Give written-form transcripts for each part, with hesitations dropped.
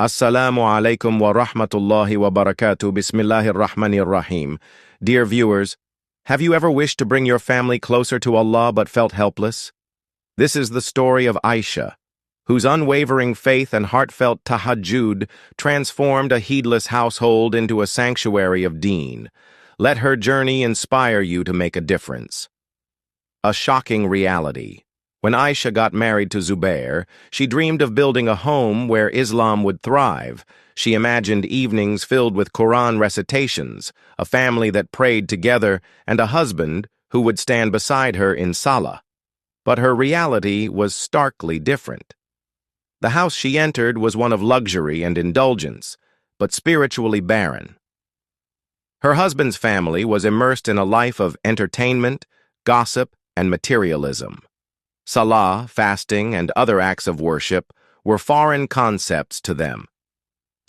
Assalamu alaikum wa rahmatullahi wa barakatuh. Bismillahir Rahmanir Rahim. Dear viewers, have you ever wished to bring your family closer to Allah but felt helpless? This is the story of Aisha, whose unwavering faith and heartfelt tahajjud transformed a heedless household into a sanctuary of deen. Let her journey inspire you to make a difference. A shocking reality. When Aisha got married to Zubair, she dreamed of building a home where Islam would thrive. She imagined evenings filled with Quran recitations, a family that prayed together, and a husband who would stand beside her in salah. But her reality was starkly different. The house she entered was one of luxury and indulgence, but spiritually barren. Her husband's family was immersed in a life of entertainment, gossip, and materialism. Salah, fasting, and other acts of worship were foreign concepts to them.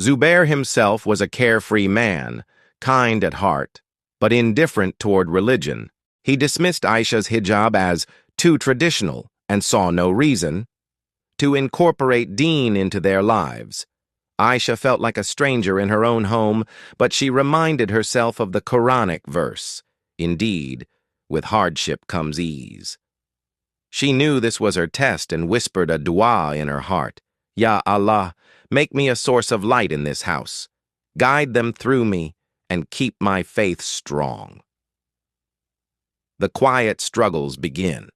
Zubair himself was a carefree man, kind at heart, but indifferent toward religion. He dismissed Aisha's hijab as too traditional and saw no reason to incorporate deen into their lives. Aisha felt like a stranger in her own home, but she reminded herself of the Quranic verse, "Indeed, with hardship comes ease." She knew this was her test and whispered a dua in her heart. Ya Allah, make me a source of light in this house. Guide them through me and keep my faith strong. The quiet struggles begin.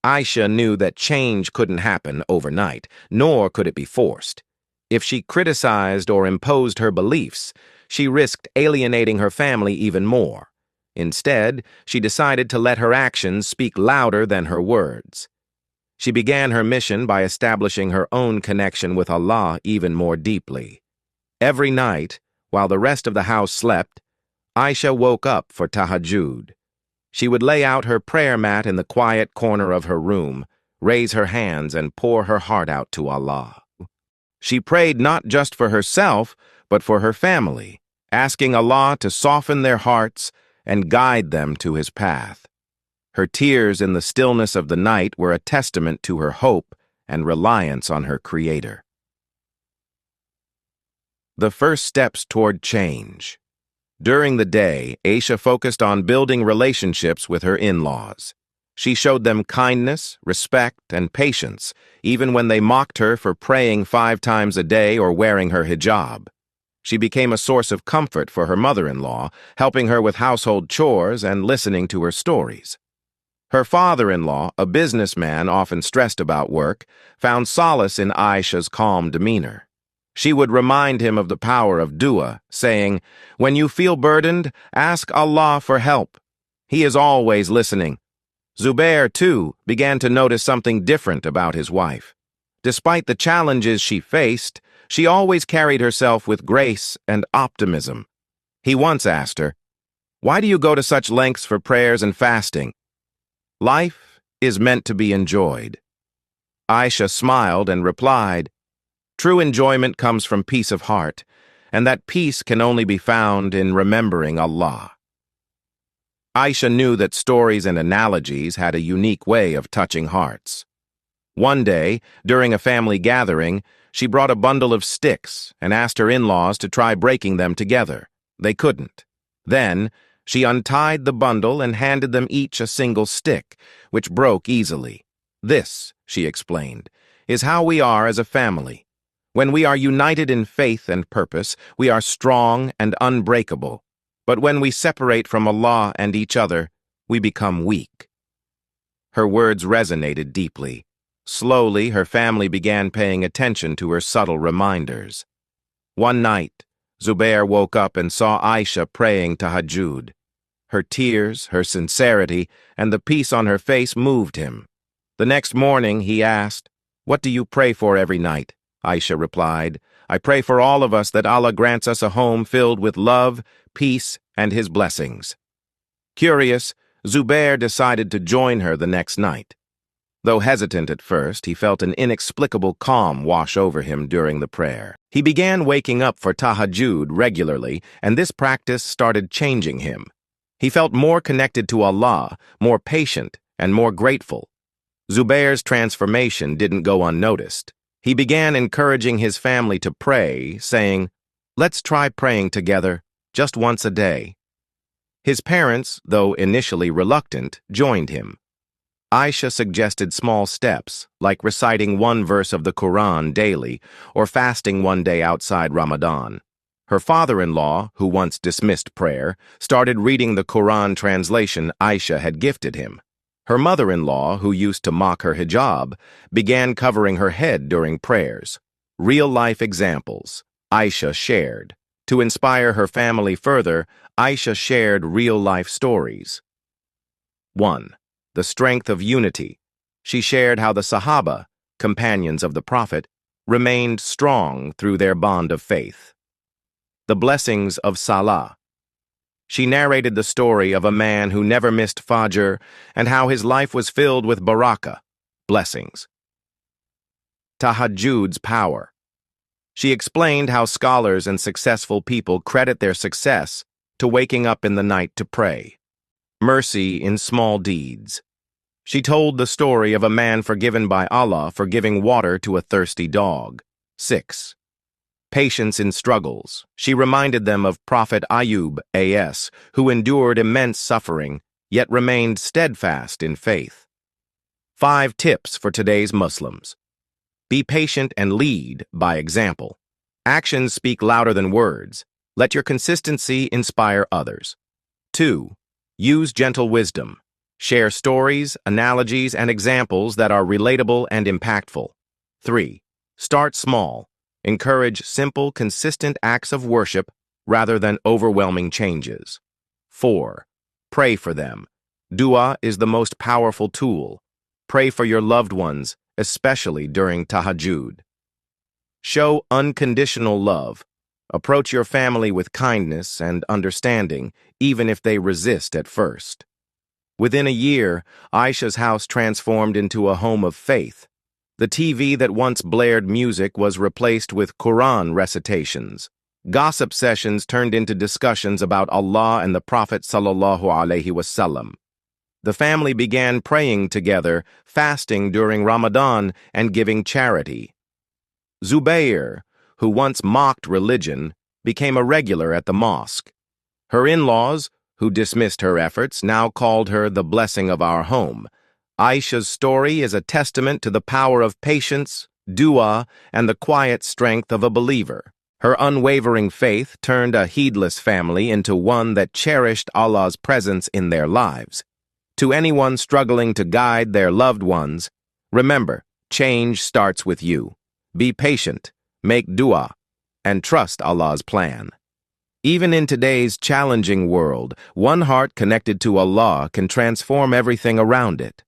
Aisha knew that change couldn't happen overnight, nor could it be forced. If she criticized or imposed her beliefs, she risked alienating her family even more. Instead, she decided to let her actions speak louder than her words. She began her mission by establishing her own connection with Allah even more deeply. Every night, while the rest of the house slept, Aisha woke up for tahajjud. She would lay out her prayer mat in the quiet corner of her room, raise her hands, and pour her heart out to Allah. She prayed not just for herself, but for her family, asking Allah to soften their hearts and guide them to His path. Her tears in the stillness of the night were a testament to her hope and reliance on her Creator. The first steps toward change. During the day, Aisha focused on building relationships with her in-laws. She showed them kindness, respect, and patience, even when they mocked her for praying 5 times a day or wearing her hijab. She became a source of comfort for her mother-in-law, helping her with household chores and listening to her stories. Her father-in-law, a businessman often stressed about work, found solace in Aisha's calm demeanor. She would remind him of the power of dua, saying, "When you feel burdened, ask Allah for help. He is always listening." Zubair, too, began to notice something different about his wife. Despite the challenges she faced, she always carried herself with grace and optimism. He once asked her, "Why do you go to such lengths for prayers and fasting?" "Life is meant to be enjoyed." Aisha smiled and replied, "True enjoyment comes from peace of heart, and that peace can only be found in remembering Allah." Aisha knew that stories and analogies had a unique way of touching hearts. One day, during a family gathering, she brought a bundle of sticks and asked her in-laws to try breaking them together. They couldn't. Then, she untied the bundle and handed them each a single stick, which broke easily. "This," she explained, "is how we are as a family. When we are united in faith and purpose, we are strong and unbreakable. But when we separate from Allah and each other, we become weak." Her words resonated deeply. Slowly, her family began paying attention to her subtle reminders. One night, Zubair woke up and saw Aisha praying tahajjud. Her tears, her sincerity, and the peace on her face moved him. The next morning, he asked, "What do you pray for every night?" Aisha replied, "I pray for all of us that Allah grants us a home filled with love, peace, and His blessings." Curious, Zubair decided to join her the next night. Though hesitant at first, he felt an inexplicable calm wash over him during the prayer. He began waking up for tahajjud regularly, and this practice started changing him. He felt more connected to Allah, more patient, and more grateful. Zubair's transformation didn't go unnoticed. He began encouraging his family to pray, saying, "Let's try praying together, just once a day." His parents, though initially reluctant, joined him. Aisha suggested small steps, like reciting one verse of the Quran daily or fasting one day outside Ramadan. Her father-in-law, who once dismissed prayer, started reading the Quran translation Aisha had gifted him. Her mother-in-law, who used to mock her hijab, began covering her head during prayers. Real-life examples Aisha shared. To inspire her family further, Aisha shared real-life stories. 1. The strength of unity. She shared how the Sahaba, companions of the Prophet, remained strong through their bond of faith. The blessings of Salah. She narrated the story of a man who never missed Fajr and how his life was filled with barakah, blessings. Tahajjud's power. She explained how scholars and successful people credit their success to waking up in the night to pray. Mercy in small deeds. She told the story of a man forgiven by Allah for giving water to a thirsty dog. 6. Patience in struggles. She reminded them of Prophet Ayub, A.S., who endured immense suffering, yet remained steadfast in faith. 5 tips for today's Muslims. Be patient and lead by example. Actions speak louder than words. Let your consistency inspire others. 2. Use gentle wisdom. Share stories, analogies, and examples that are relatable and impactful. 3. Start small. Encourage simple, consistent acts of worship rather than overwhelming changes. 4. Pray for them. Dua is the most powerful tool. Pray for your loved ones, especially during Tahajjud. Show unconditional love. Approach your family with kindness and understanding, even if they resist at first. Within a year, Aisha's house transformed into a home of faith. The TV that once blared music was replaced with Quran recitations. Gossip sessions turned into discussions about Allah and the Prophet sallallahu alaihi wasallam. The family began praying together, fasting during Ramadan, and giving charity. Zubair, who once mocked religion, became a regular at the mosque. Her in-laws, who dismissed her efforts, now called her the blessing of our home. Aisha's story is a testament to the power of patience, dua, and the quiet strength of a believer. Her unwavering faith turned a heedless family into one that cherished Allah's presence in their lives. To anyone struggling to guide their loved ones, remember, change starts with you. Be patient, make dua, and trust Allah's plan. Even in today's challenging world, one heart connected to Allah can transform everything around it.